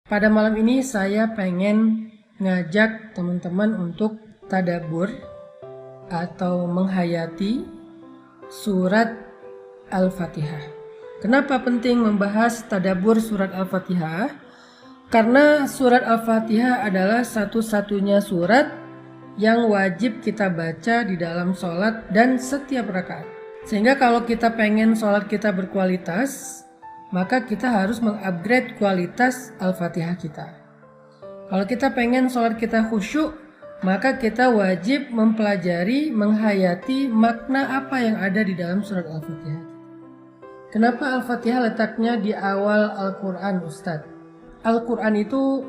Pada malam ini saya pengen ngajak teman-teman untuk tadabbur atau menghayati surat Al-Fatihah. Kenapa penting membahas tadabbur surat Al-Fatihah? Karena surat Al-Fatihah adalah satu-satunya surat yang wajib kita baca di dalam sholat dan setiap rakaat. Sehingga kalau kita pengen sholat kita berkualitas, maka kita harus mengupgrade kualitas Al-Fatihah kita. Kalau kita pengen sholat kita khusyuk, maka kita wajib mempelajari, menghayati makna apa yang ada di dalam surat Al-Fatihah. Kenapa Al-Fatihah letaknya di awal Al-Quran, Ustadz? Al-Quran itu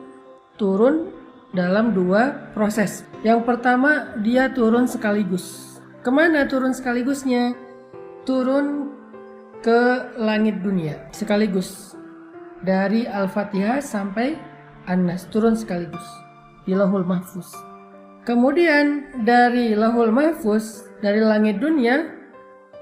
turun dalam dua proses. Yang pertama, dia turun sekaligus. Kemana turun sekaligusnya? Turun ke langit dunia sekaligus, dari Al-Fatihah sampai An-Nas turun sekaligus di Lauhul Mahfuz. Kemudian dari Lauhul Mahfuz, dari langit dunia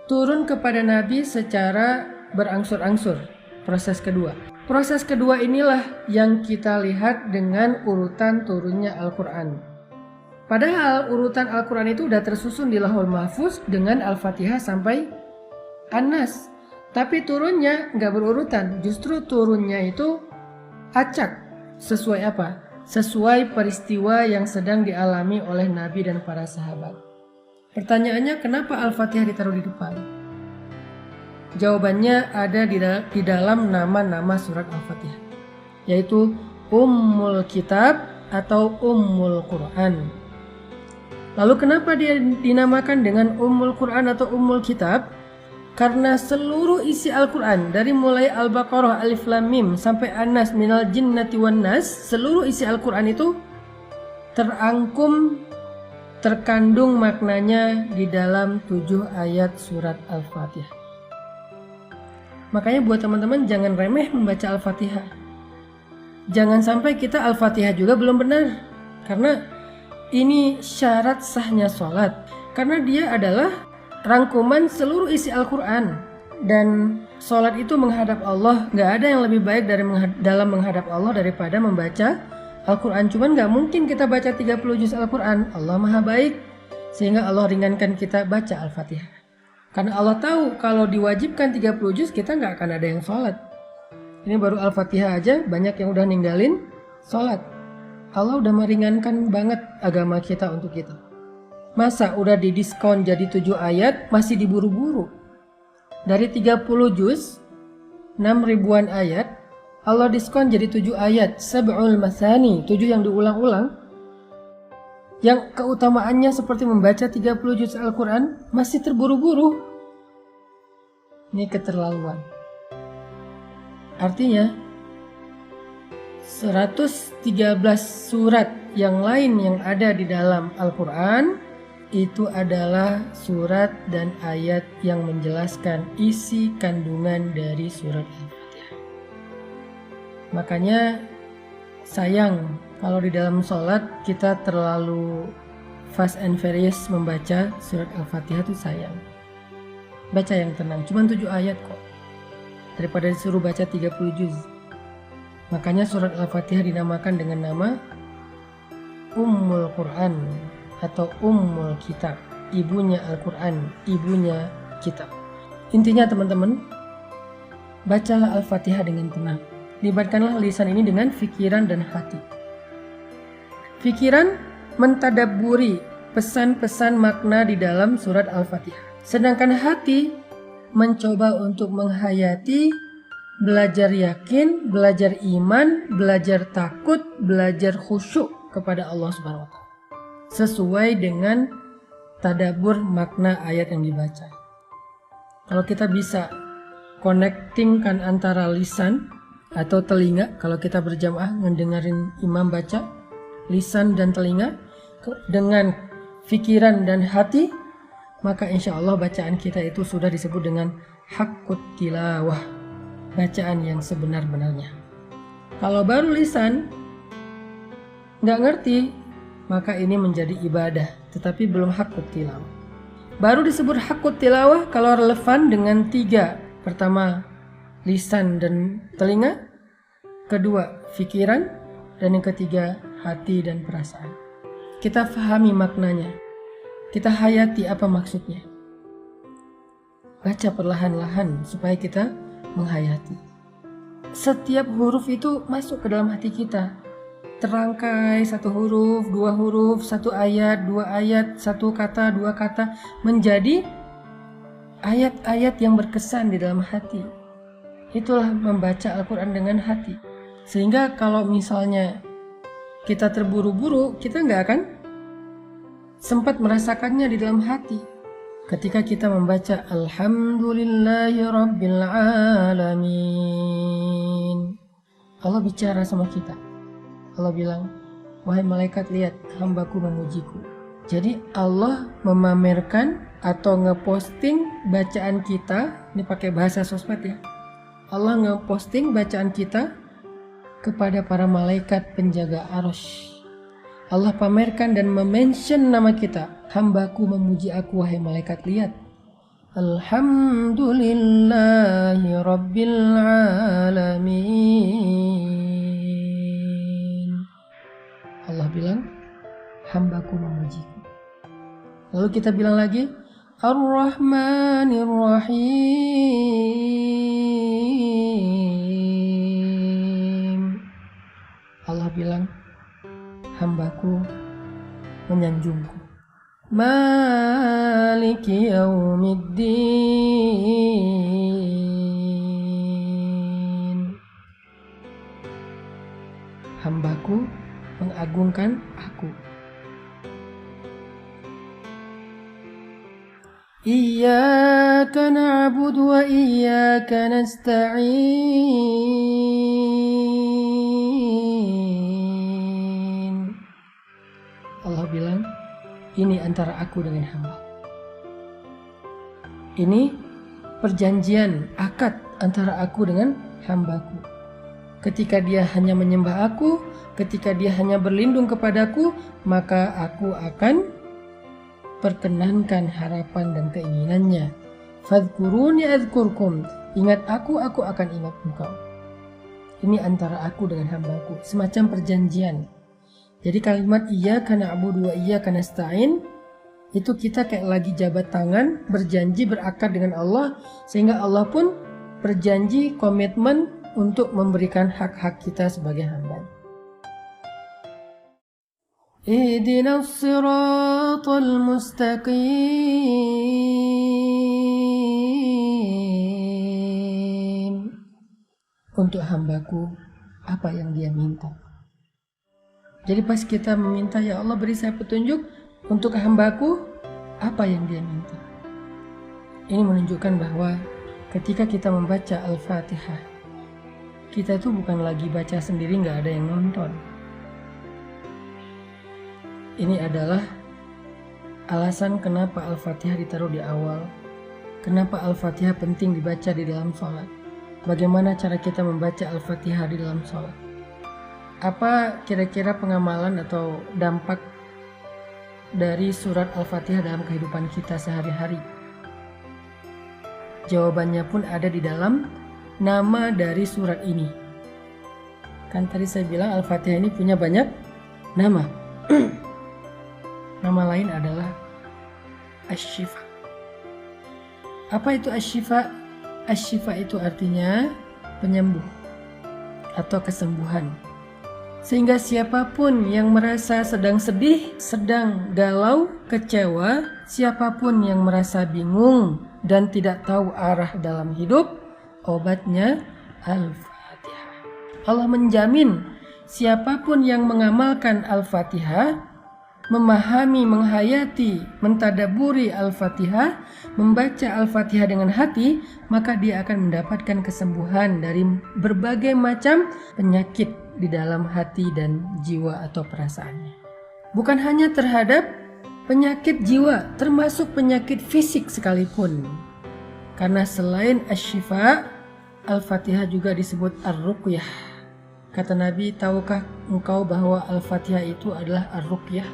turun kepada Nabi secara berangsur-angsur. Proses kedua inilah yang kita lihat dengan urutan turunnya Al-Quran. Padahal urutan Al-Quran itu udah tersusun di Lauhul Mahfuz dengan Al-Fatihah sampai An-Nas. Tapi turunnya nggak berurutan, justru turunnya itu acak. Sesuai apa? Sesuai peristiwa yang sedang dialami oleh Nabi dan para sahabat. Pertanyaannya, kenapa Al-Fatihah ditaruh di depan? Jawabannya ada di dalam nama-nama surat Al-Fatihah, yaitu Ummul Kitab atau Ummul Quran. Lalu kenapa dia dinamakan dengan Ummul Quran atau Ummul Kitab? Karena seluruh isi Al-Quran dari mulai Al-Baqarah, Alif Lam Mim sampai An-Nas, Minal Jinnati Wan Nas, seluruh isi Al-Quran itu terangkum, terkandung maknanya di dalam 7 ayat surat Al-Fatihah. Makanya buat teman-teman jangan remeh membaca Al-Fatihah. Jangan sampai kita Al-Fatihah juga belum benar, karena ini syarat sahnya sholat. Karena dia adalah rangkuman seluruh isi Al-Quran. Dan sholat itu menghadap Allah. Gak ada yang lebih baik dalam menghadap Allah daripada membaca Al-Quran. Cuman gak mungkin kita baca 30 juz Al-Quran. Allah maha baik, sehingga Allah ringankan kita baca Al-Fatihah. Karena Allah tahu kalau diwajibkan 30 juz kita gak akan ada yang sholat. Ini baru Al-Fatihah aja banyak yang udah ninggalin sholat. Allah udah meringankan banget agama kita untuk kita. Masa udah didiskon jadi 7 ayat masih diburu-buru? Dari 30 juz 6 ribuan ayat, Allah diskon jadi 7 ayat, sab'ul masani, 7 yang diulang-ulang. Yang keutamaannya seperti membaca 30 juz Al-Quran masih terburu-buru. Ini keterlaluan. Artinya 113 surat yang lain yang ada di dalam Al-Quran itu adalah surat dan ayat yang menjelaskan isi kandungan dari surat Al-Fatihah. Makanya sayang kalau di dalam sholat kita terlalu fast and furious membaca surat Al-Fatihah, itu sayang. Baca yang tenang, cuma 7 ayat kok, daripada disuruh baca 30 juz. Makanya surat Al-Fatihah dinamakan dengan nama Ummul Quran atau Ummul Kitab, ibunya Al-Quran, ibunya kitab. Intinya teman-teman, bacalah Al-Fatihah dengan tenang. Libatkanlah lisan ini dengan fikiran dan hati. Fikiran mentadabburi pesan-pesan makna di dalam surat Al-Fatihah. Sedangkan hati mencoba untuk menghayati, belajar yakin, belajar iman, belajar takut, belajar khusyuk kepada Allah Subhanahu wa Ta'ala, sesuai dengan tadabbur makna ayat yang dibaca. Kalau kita bisa connectingkan antara lisan atau telinga, kalau kita berjamaah mendengarin imam baca, lisan dan telinga dengan fikiran dan hati, maka insya Allah bacaan kita itu sudah disebut dengan haqqut tilawah, bacaan yang sebenar-benarnya. Kalau baru lisan nggak ngerti, maka ini menjadi ibadah, tetapi belum haqqut tilawah. Baru disebut haqqut tilawah kalau relevan dengan 3. Pertama, lisan dan telinga. kedua pikiran, dan yang ketiga hati dan perasaan. Kita fahami maknanya, kita hayati apa maksudnya. Baca perlahan-lahan supaya kita menghayati. Setiap huruf itu masuk ke dalam hati kita. Terangkai satu huruf, dua huruf, satu ayat, dua ayat, satu kata, dua kata, menjadi ayat-ayat yang berkesan di dalam hati. Itulah membaca Al-Quran dengan hati. Sehingga kalau misalnya kita terburu-buru, kita nggak akan sempat merasakannya di dalam hati. Ketika kita membaca Alhamdulillahi Rabbil Alamin, Allah bicara sama kita. Allah bilang, wahai malaikat, lihat hambaku memujiku. Jadi Allah memamerkan atau ngeposting bacaan kita, ini pakai bahasa sosmed ya. Allah ngeposting bacaan kita kepada para malaikat penjaga arsy. Allah pamerkan dan memention nama kita. Hambaku memuji aku, wahai malaikat, lihat. Alhamdulillahi Rabbil Alamin. Allah bilang, hambaku memujiku. Lalu kita bilang lagi, Ar-Rahmanir Rahim. Allah bilang, hambaku menyanjungku. Maliki yaumiddin. Hambaku mengagungkan aku. Iyyaka na'budu wa iyyaka nasta'in. Allah bilang, ini antara aku dengan hamba. Ini perjanjian, akad antara aku dengan hambaku. Ketika dia hanya menyembah aku, ketika dia hanya berlindung kepadaku, maka aku akan perkenankan harapan dan keinginannya. Fadhkuruni adzkurkum. Ingat aku akan ingat engkau. Ini antara aku dengan hambaku, semacam perjanjian. Jadi kalimat iyyaka na'budu wa iyyaka nasta'in itu kita kayak lagi jabat tangan, berjanji, berakad dengan Allah, sehingga Allah pun berjanji, komitmen untuk memberikan hak-hak kita sebagai hamba. Ihdinas siratal mustaqim. Untuk hambaku, apa yang dia minta. Jadi pas kita meminta, ya Allah beri saya petunjuk untuk hambaku, apa yang dia minta. Ini menunjukkan bahwa ketika kita membaca Al-Fatihah, kita itu bukan lagi baca sendiri, nggak ada yang nonton. Ini adalah alasan kenapa Al-Fatihah ditaruh di awal. Kenapa Al-Fatihah penting dibaca di dalam sholat. Bagaimana cara kita membaca Al-Fatihah di dalam sholat. Apa kira-kira pengamalan atau dampak dari surat Al-Fatihah dalam kehidupan kita sehari-hari? Jawabannya pun ada di dalam nama dari surat ini. Kan tadi saya bilang Al-Fatihah ini punya banyak nama. Nama lain adalah Asy-Syifa. Apa itu Asy-Syifa? Asy-Syifa itu artinya penyembuh atau kesembuhan. Sehingga siapapun yang merasa sedang sedih, sedang galau, kecewa, siapapun yang merasa bingung dan tidak tahu arah dalam hidup, obatnya Al-Fatihah. Allah menjamin siapapun yang mengamalkan Al-Fatihah, memahami, menghayati, mentadaburi Al-Fatihah, membaca Al-Fatihah dengan hati, maka dia akan mendapatkan kesembuhan dari berbagai macam penyakit di dalam hati dan jiwa atau perasaannya. Bukan hanya terhadap penyakit jiwa, termasuk penyakit fisik sekalipun. Karena selain Asy-Syifa, Al-Fatihah juga disebut Ar-Ruqyah. Kata Nabi, tahukah engkau bahwa Al-Fatihah itu adalah Ar-Ruqyah?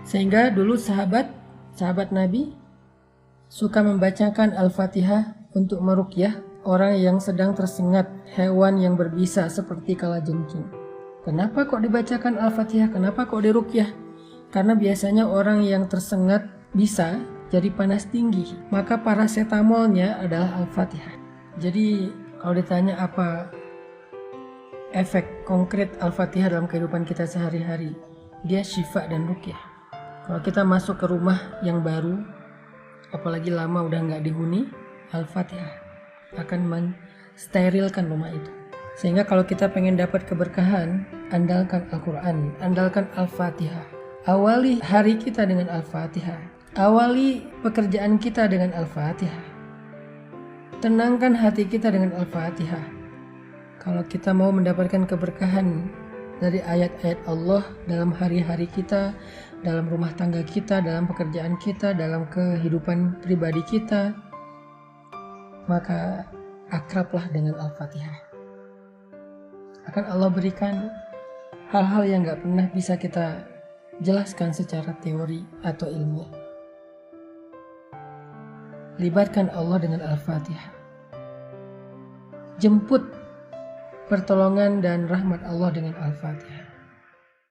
Sehingga dulu sahabat Nabi suka membacakan Al-Fatihah untuk meruqyah orang yang sedang tersengat, hewan yang berbisa seperti kalajengking. Kenapa kok dibacakan Al-Fatihah? Kenapa kok diruqyah? Karena biasanya orang yang tersengat bisa jadi panas tinggi, maka paracetamolnya adalah Al-Fatihah. Jadi kalau ditanya apa efek konkret Al-Fatihah dalam kehidupan kita sehari-hari, dia syifa dan ruqyah. Kalau kita masuk ke rumah yang baru, apalagi lama udah nggak dihuni, Al-Fatihah akan mensterilkan rumah itu. Sehingga kalau kita pengen dapat keberkahan, andalkan Al-Quran, andalkan Al-Fatihah. Awali hari kita dengan Al-Fatihah. Awali pekerjaan kita dengan Al-Fatihah. Tenangkan hati kita dengan Al-Fatihah. Kalau kita mau mendapatkan keberkahan dari ayat-ayat Allah dalam hari-hari kita, dalam rumah tangga kita, dalam pekerjaan kita, dalam kehidupan pribadi kita, maka akrablah dengan Al-Fatihah. Akan Allah berikan hal-hal yang gak pernah bisa kita jelaskan secara teori atau ilmiah. Libatkan Allah dengan Al-Fatihah. Jemput pertolongan dan rahmat Allah dengan Al-Fatihah.